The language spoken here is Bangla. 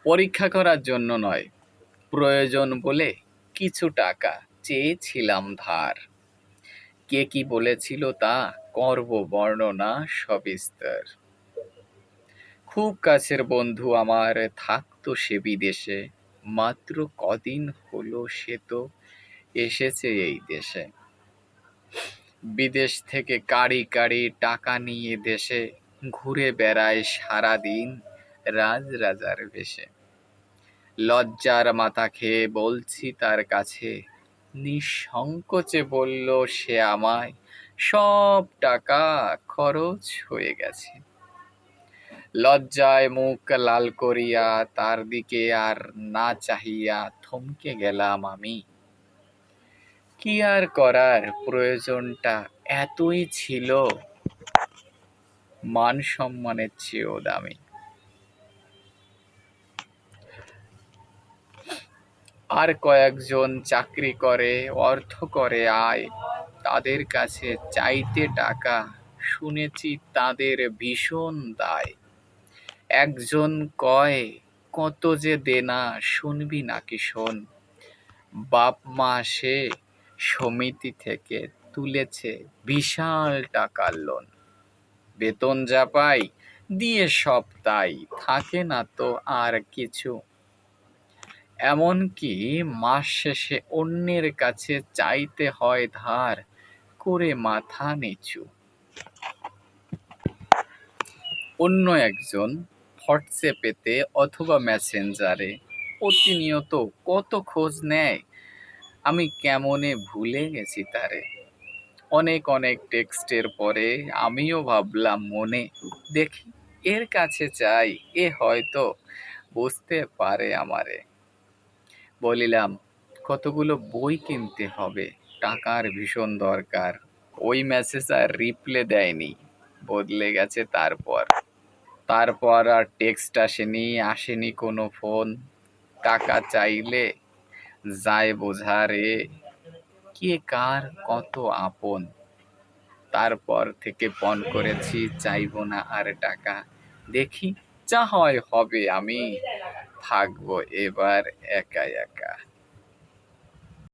পরীক্ষা করার জন্য নয়, প্রয়োজন বলে কিছু টাকা চেয়েছিলাম ধার। কে কি বলেছিল তা করব বর্ণনা সবিস্তার। খুব কাছের বন্ধু আমার থাকতো সে বিদেশে, মাত্র কদিন হলো সে তো এসেছে এই দেশে। বিদেশ থেকে কাড়ি কাড়ি টাকা নিয়ে দেশে ঘুরে বেড়ায় সারাদিন রাজরাজার বেশে। লজ্জার মাথা খেয়ে বলছি তার কাছে, নিঃসংকোচে বলল সে আমায়, সব টাকা খরচ হয়ে গেছে। লজ্জায় মুখ লাল করিয়া তার দিকে আর না চাহিয়া থমকে গেলাম আমি। কি আর করার, প্রয়োজনটা এতই ছিল, মান সম্মানের চেয়েও দামি। আর কয়েকজন চাকরি করে, অর্থ করে আয়, তাদের কাছে চাইতে টাকা শুনেছি তাদের ভীষণ দায়। একজন কয়, কত যে দেনা শুনবি নাকি শোন, বাপ মা সে সমিতি থেকে তুলেছে বিশাল টাকার লোন। বেতন যা পাই দিয়ে সব তাই, থাকে না তো আর কিছু। এমনকি মাস শেষে অন্যের কাছে চাইতে হয় ধার করে মাথা নিচু। অন্য একজন হোয়াটসঅ্যাপেতে অথবা মেসেঞ্জারে প্রতিনিয়ত কত খোঁজ নেয়, আমি কেমনে ভুলে গেছি তারে। অনেক অনেক টেক্সটের পরে আমিও ভাবলাম মনে, দেখি এর কাছে চাই, এ হয়তো বুঝতে পারে আমারে। বলিলাম, কতগুলো বই কিনতে হবে, টাকার ভীষণ দরকার। ওই মেসেজ আর রিপ্লে দেয়নি, বদলে গেছে তারপর আর টেক্সট আসেনি কোনো ফোন। টাকা চাইলে যায় বোঝা রে, কে কার কত আপন। তারপর থেকে পণ করেছি চাইবো না আর টাকা। দেখি যা হয় হবে, আমি থাকবো এবার একা একা।